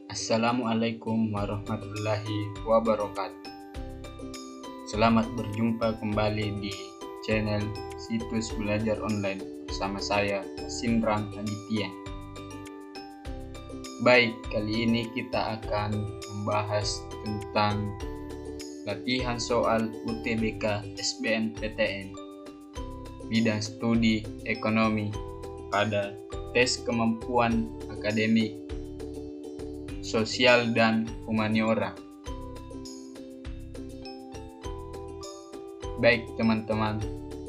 Assalamualaikum warahmatullahi wabarakatuh. Selamat berjumpa kembali di channel Situs Belajar Online bersama saya, Sindrang Aditya. Baik, kali ini kita akan membahas tentang latihan soal UTBK SBMPTN bidang studi ekonomi pada tes kemampuan akademik sosial dan humaniora. Baik teman-teman,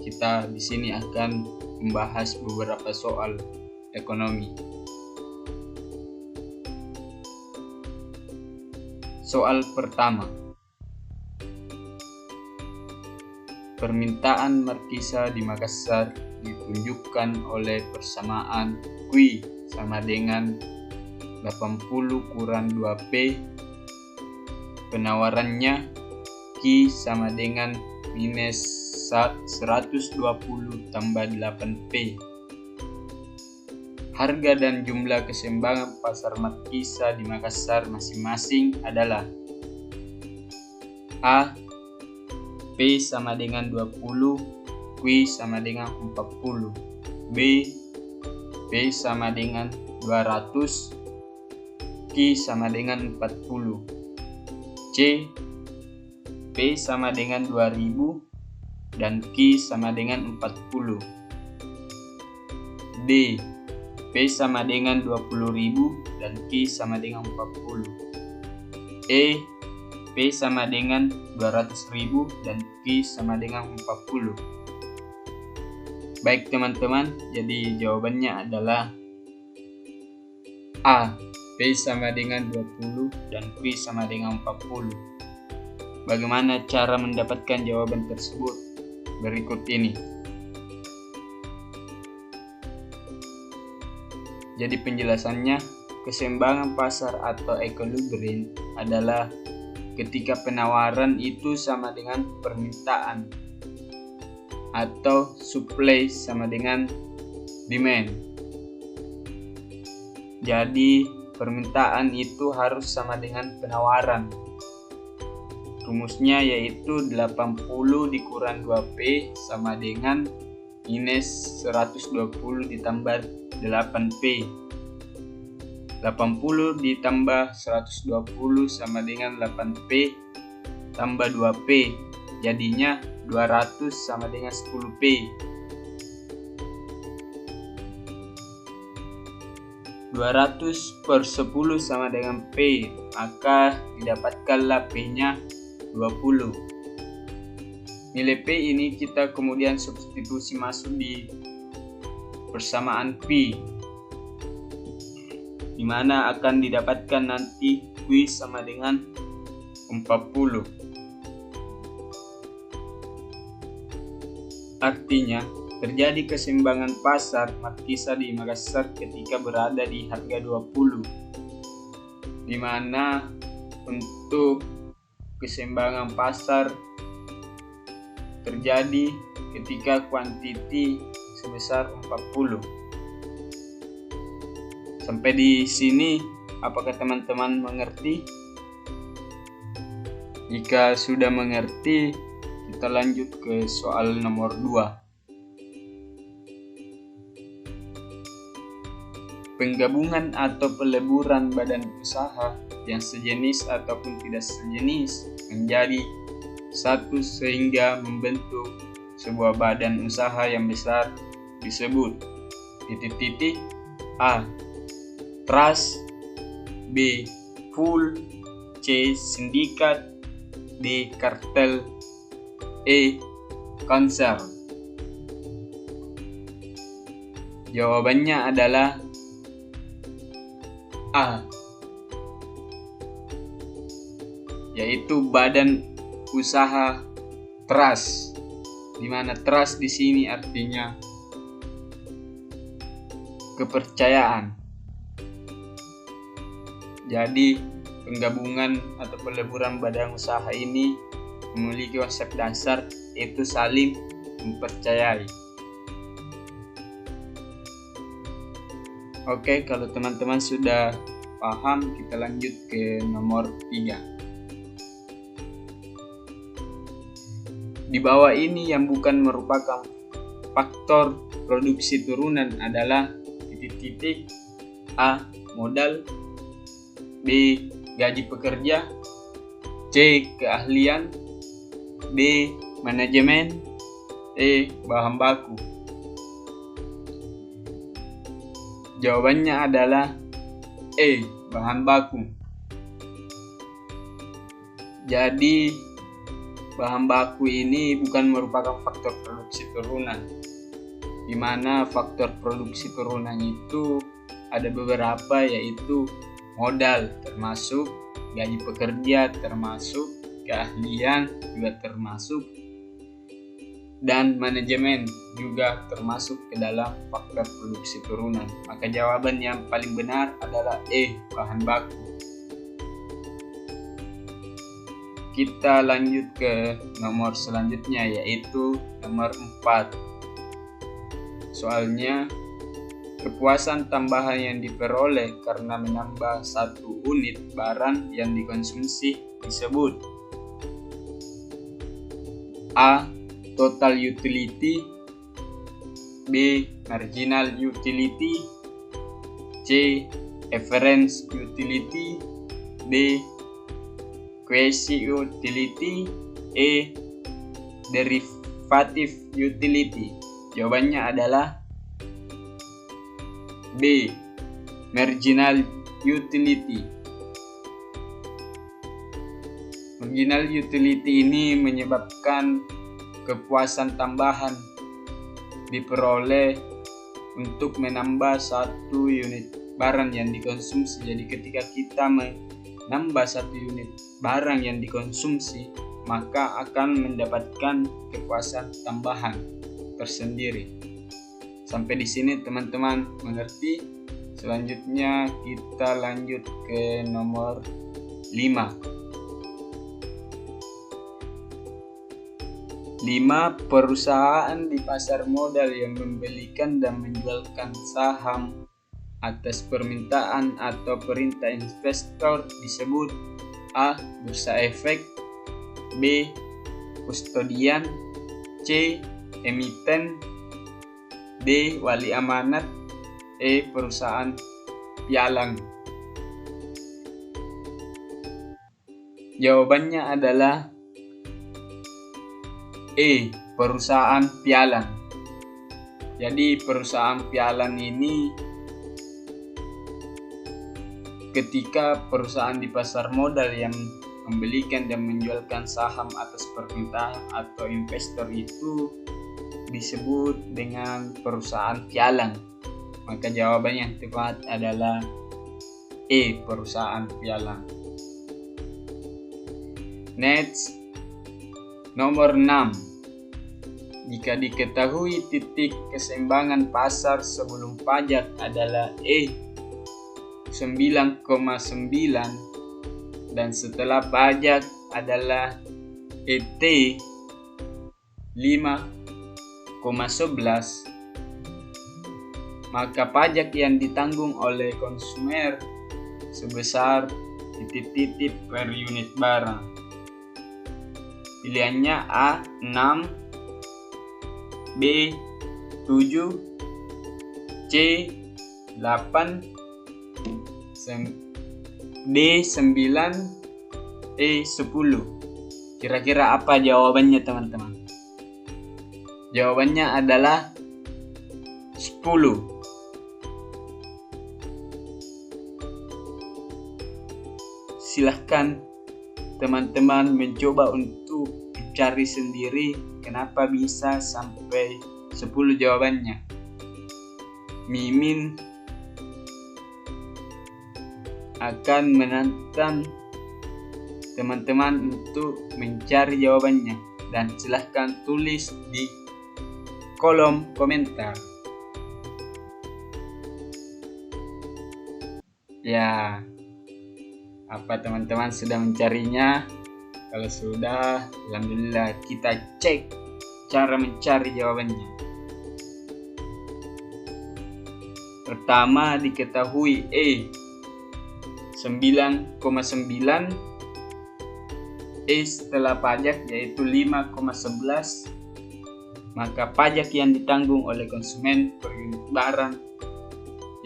kita di sini akan membahas beberapa soal ekonomi. Soal pertama. Permintaan markisa di Makassar ditunjukkan oleh persamaan Q sama dengan 80 kurang 2P. Penawarannya Q sama dengan minus 120 tambah 8P. Harga dan jumlah keseimbangan pasar markisa di Makassar masing-masing adalah A. P sama dengan 20, Q sama dengan 40, B. P sama dengan 200, Q sama dengan 40, C. P sama dengan 2000 dan Q sama dengan 40, D. P sama dengan 20.000 dan Q sama dengan 40, E. P sama dengan 200.000 dan Q sama dengan 40. Baik teman-teman, jadi jawabannya adalah A. P sama dengan 20 dan Q sama dengan 40. Bagaimana cara mendapatkan jawaban tersebut? Berikut ini. Jadi penjelasannya, keseimbangan pasar atau equilibrium adalah ketika penawaran itu sama dengan permintaan atau supply sama dengan demand. Jadi permintaan itu harus sama dengan penawaran. Rumusnya yaitu 80 dikurang 2P sama dengan minus 120 ditambah 8P. 80 ditambah 120 sama dengan 8P tambah 2P, jadinya 200 sama dengan 10P. Per 10 sama dengan P, maka didapatkanlah P-nya 20. Nilai P ini kita kemudian substitusi masuk di persamaan P, di mana akan didapatkan nanti Q sama dengan 40. Artinya, terjadi keseimbangan pasar markisa di Makassar ketika berada di harga 20, di mana untuk keseimbangan pasar terjadi ketika kuantiti sebesar 40. Sampai di sini, apakah teman-teman mengerti? Jika sudah mengerti, kita lanjut ke soal nomor 2. Penggabungan atau peleburan badan usaha yang sejenis ataupun tidak sejenis menjadi satu sehingga membentuk sebuah badan usaha yang besar disebut A. Trust, B. Pool, C. Sindikat, D. Kartel, E. Concern. Jawabannya adalah A, yaitu badan usaha trust, di mana trust di sini artinya kepercayaan. Jadi penggabungan atau peleburan badan usaha ini memiliki konsep dasar yaitu saling mempercayai. Oke, kalau teman-teman sudah paham, kita lanjut ke nomor 3. Di bawah ini yang bukan merupakan faktor produksi turunan adalah titik-titik: A. Modal, B. Gaji pekerja, C. Keahlian, D. Manajemen, E. Bahan baku. Jawabannya adalah E. Bahan baku. Jadi bahan baku ini bukan merupakan faktor produksi turunan, di mana faktor produksi turunan itu ada beberapa, yaitu modal termasuk, gaji pekerja termasuk, keahlian juga termasuk, dan manajemen juga termasuk ke dalam faktor produksi turunan. Maka jawaban yang paling benar adalah E. Bahan baku. Kita lanjut ke nomor selanjutnya, yaitu nomor 4. Soalnya, kepuasan tambahan yang diperoleh karena menambah 1 unit barang yang dikonsumsi disebut A. Total utility, B. Marginal utility, C. Average utility, D. Quasi utility, E. Derivative utility. Jawabannya adalah B. Marginal utility. Marginal utility ini menyebabkan kepuasan tambahan diperoleh untuk menambah 1 unit barang yang dikonsumsi. Jadi ketika kita menambah 1 unit barang yang dikonsumsi, maka akan mendapatkan kepuasan tambahan tersendiri. Sampai di sini teman-teman mengerti? Selanjutnya kita lanjut ke nomor 5. 5. Perusahaan di pasar modal yang membelikan dan menjualkan saham atas permintaan atau perintah investor disebut A. Bursa efek, B. Kustodian, C. Emiten, D. Wali amanat, E. Perusahaan pialang. Jawabannya adalah E. Perusahaan pialang. Jadi perusahaan pialang ini ketika perusahaan di pasar modal yang membelikan dan menjualkan saham atas permintaan atau investor itu disebut dengan perusahaan pialang. Maka jawaban yang tepat adalah E. Perusahaan pialang. Next, nomor 6. Jika diketahui titik keseimbangan pasar sebelum pajak adalah E. 9,9 dan setelah pajak adalah ET 5,11, maka pajak yang ditanggung oleh konsumer sebesar titik-titik per unit barang. Pilihannya A. 6, B. 7, C. 8, D. 9, E. 10. Kira-kira apa jawabannya teman-teman? Jawabannya adalah 10. Silahkan teman-teman mencoba untuk mencari sendiri kenapa bisa sampai 10 jawabannya. Mimin akan menantang teman-teman untuk mencari jawabannya, dan silahkan tulis di kolom komentar. Ya, apa teman-teman sudah mencarinya? Kalau sudah, alhamdulillah, kita cek cara mencari jawabannya. Pertama, diketahui E. 9,9, setelah pajak yaitu 5,11, maka pajak yang ditanggung oleh konsumen per unit barang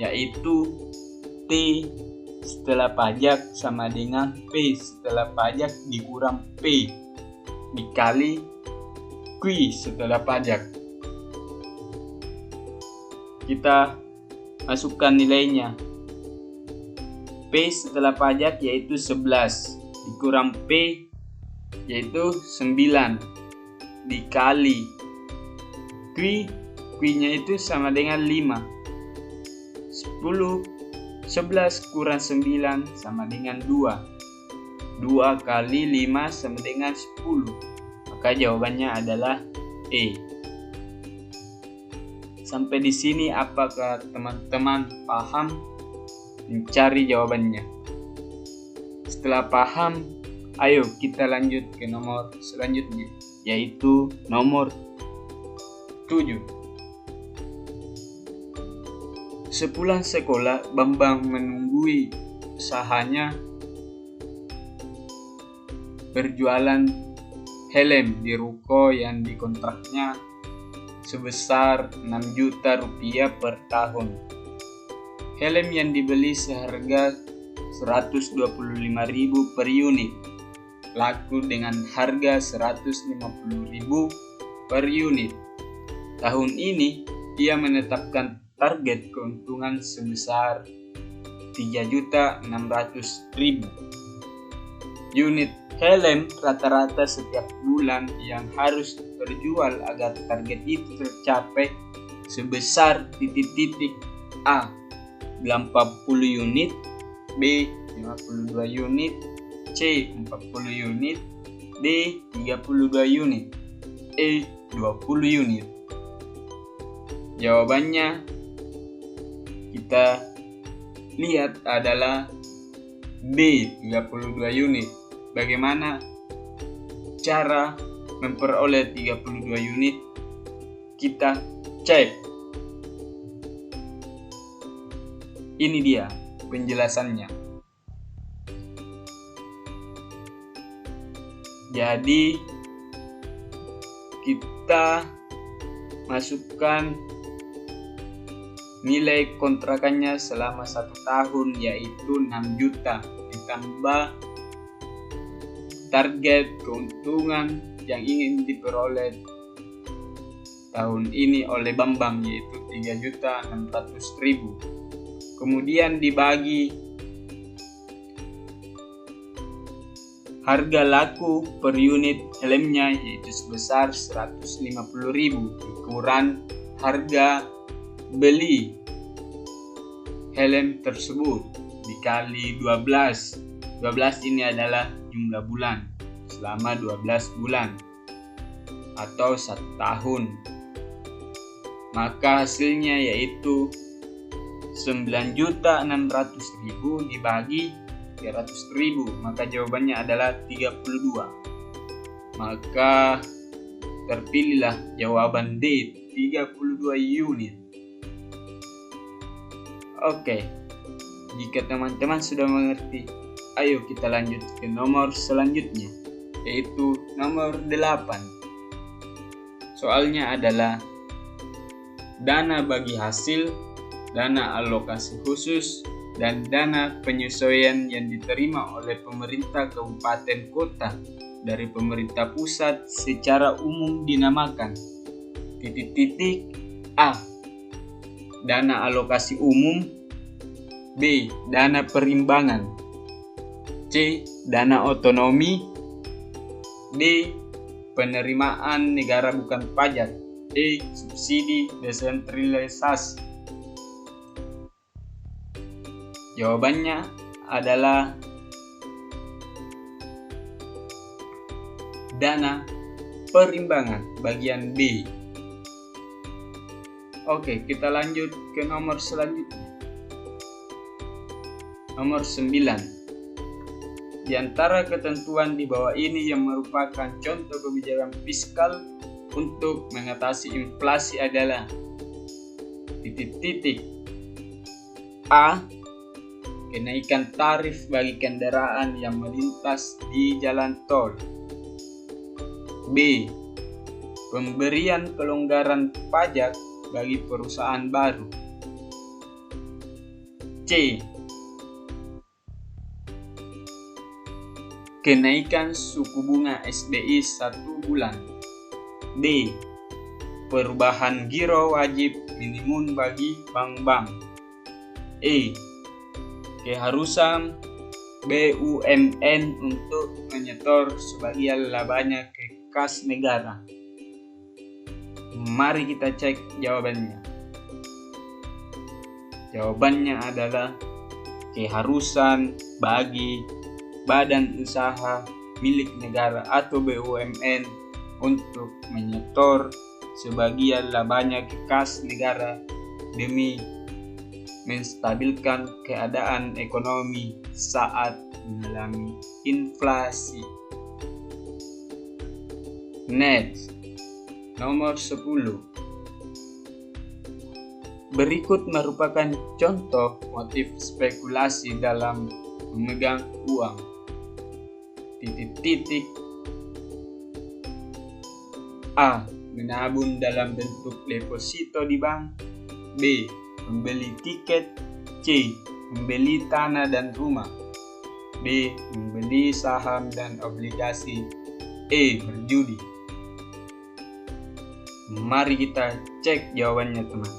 yaitu T setelah pajak sama dengan P setelah pajak dikurang P dikali Q setelah pajak. Kita masukkan nilainya. P setelah pajak yaitu 11 dikurang P yaitu 9 dikali Q-nya itu sama dengan 5. 11 kurang 9 sama dengan 2. 2 kali 5 sama dengan 10. Maka jawabannya adalah E. Sampai di sini apakah teman-teman paham mencari jawabannya? Setelah paham, ayo kita lanjut ke nomor selanjutnya, yaitu nomor 7. Sepulang sekolah, Bambang menunggui usahanya berjualan helm di ruko yang dikontraknya sebesar 6 juta rupiah per tahun. Helm yang dibeli seharga 125.000 per unit, laku dengan harga 150.000 per unit. Tahun ini ia menetapkan target keuntungan sebesar 3.600.000 unit helm rata-rata setiap bulan yang harus terjual agar target itu tercapai sebesar A 80 unit, B 52 unit, C 40 unit, D 32 unit, E 20 unit. Jawabannya kita lihat adalah B 32 unit. Bagaimana cara memperoleh 32 unit? Kita cek. Ini dia penjelasannya. Jadi kita masukkan nilai kontrakannya selama 1 tahun yaitu 6 juta ditambah target keuntungan yang ingin diperoleh tahun ini oleh Bambang yaitu 3.600.000. Kemudian dibagi harga laku per unit helmnya yaitu sebesar 150.000 dikurang harga beli helm tersebut dikali 12. 12 ini adalah jumlah bulan selama 12 bulan atau 1 tahun. Maka hasilnya yaitu 9.600.000 dibagi 300.000, maka jawabannya adalah 32. Maka terpilihlah jawaban D 32 unit. Oke, jika teman-teman sudah mengerti, ayo kita lanjut ke nomor selanjutnya, yaitu nomor 8. Soalnya adalah dana bagi hasil, dana alokasi khusus, dan dana penyesuaian yang diterima oleh pemerintah kabupaten kota dari pemerintah pusat secara umum dinamakan A. Dana alokasi umum, B. Dana perimbangan, C. Dana otonomi, D. Penerimaan negara bukan pajak, E. Subsidi desentralisasi. Jawabannya adalah dana perimbangan bagian B. Oke, kita lanjut ke nomor selanjutnya. Nomor 9. Di antara ketentuan di bawah ini yang merupakan contoh kebijakan fiskal untuk mengatasi inflasi adalah A. kenaikan tarif bagi kendaraan yang melintas di jalan tol. B. Pemberian kelonggaran pajak bagi perusahaan baru. C. Kenaikan suku bunga SBI 1 bulan. D. Perubahan giro wajib minimum bagi bank-bank. E. Keharusan BUMN untuk menyetor sebagian labanya ke kas negara. Mari kita cek jawabannya. Jawabannya adalah keharusan bagi badan usaha milik negara atau BUMN untuk menyetor sebagian labanya ke kas negara demi menstabilkan keadaan ekonomi saat mengalami inflasi. Next, nomor 10. Berikut merupakan contoh motif spekulasi dalam memegang uang. A. Menabung dalam bentuk deposito di bank. B. Membeli tiket. C. Membeli tanah dan rumah. D. Membeli saham dan obligasi. E. Berjudi. Mari kita cek jawabannya, teman.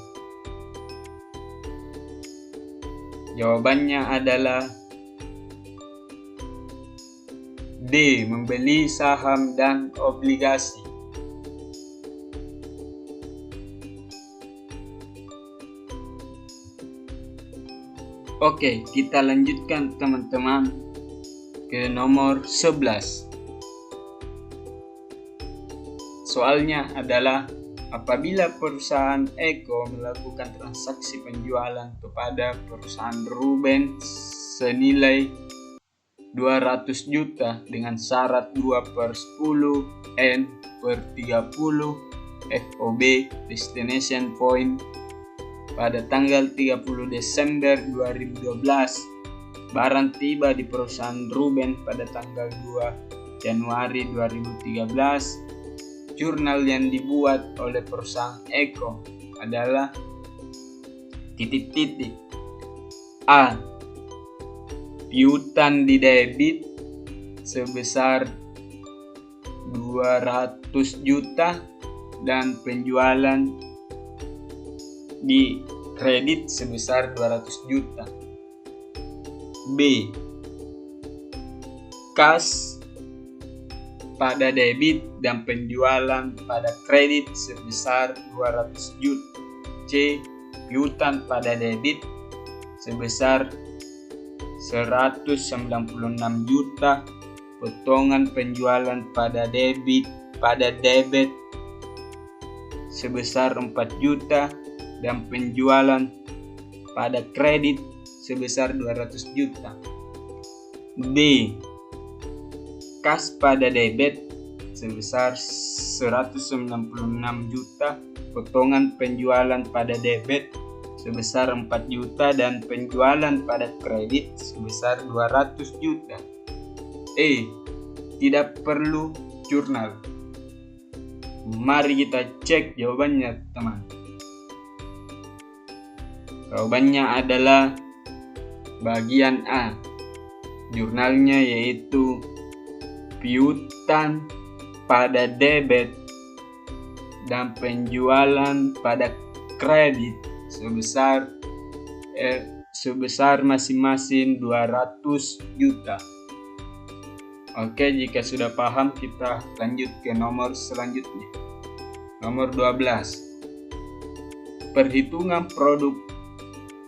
Jawabannya adalah D. Membeli saham dan obligasi. Oke, kita lanjutkan teman-teman ke nomor 11. Soalnya adalah apabila perusahaan Eko melakukan transaksi penjualan kepada perusahaan Ruben senilai 200 juta dengan syarat 2/10 N/30 FOB destination point pada tanggal 30 Desember 2012, barang tiba di perusahaan Ruben pada tanggal 2 Januari 2013. Jurnal yang dibuat oleh perusahaan Eko adalah A. Piutang di debit sebesar 200 juta dan penjualan di kredit sebesar 200 juta. B. Kas pada debit dan penjualan pada kredit sebesar 200 juta. C. Piutang pada debit sebesar 196 juta, potongan penjualan pada debit sebesar 4 juta dan penjualan pada kredit sebesar 200 juta. D. Kas pada debit sebesar 196 juta, potongan penjualan pada debit sebesar 4 juta dan penjualan pada kredit sebesar 200 juta. E. Tidak perlu jurnal. Mari kita cek jawabannya, teman. Jawabannya adalah bagian A. Jurnalnya yaitu piutang pada debit dan penjualan pada kredit sebesar masing-masing 200 juta. Oke, jika sudah paham, kita lanjut ke nomor selanjutnya. Nomor 12. Perhitungan produk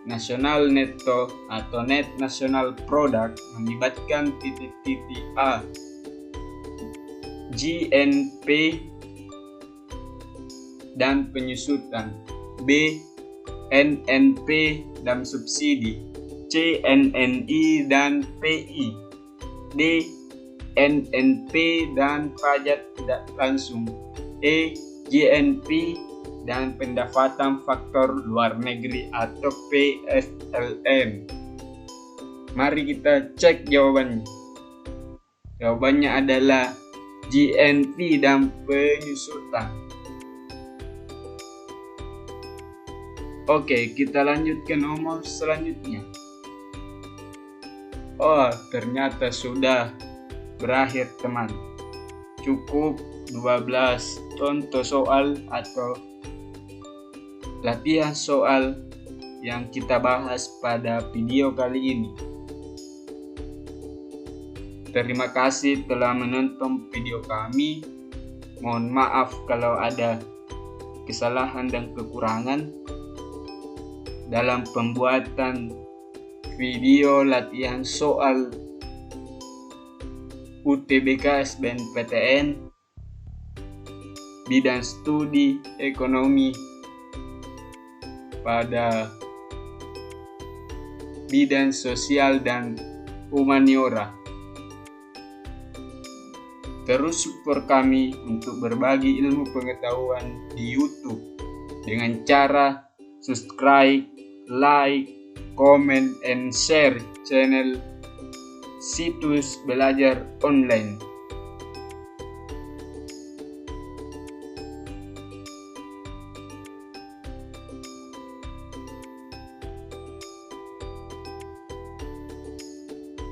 nasional neto atau net national product melibatkan A. GNP dan penyusutan. B. NNP dan subsidi. C. NNI dan PI. D. NNP dan pajak tidak langsung. E. GNP dan pendapatan faktor luar negeri atau PFLN. Mari kita cek jawabannya. Jawabannya adalah GNV dan penyusutan. Oke, kita lanjut ke nomor selanjutnya. Oh, ternyata sudah berakhir teman. Cukup 12 contoh soal atau latihan soal yang kita bahas pada video kali ini. Terima kasih telah menonton video kami. Mohon maaf kalau ada kesalahan dan kekurangan dalam pembuatan video latihan soal UTBK SBMPTN bidang studi ekonomi pada bidang sosial dan humaniora. Terus support kami untuk berbagi ilmu pengetahuan di YouTube dengan cara subscribe, like, comment, and share channel Situs Belajar Online.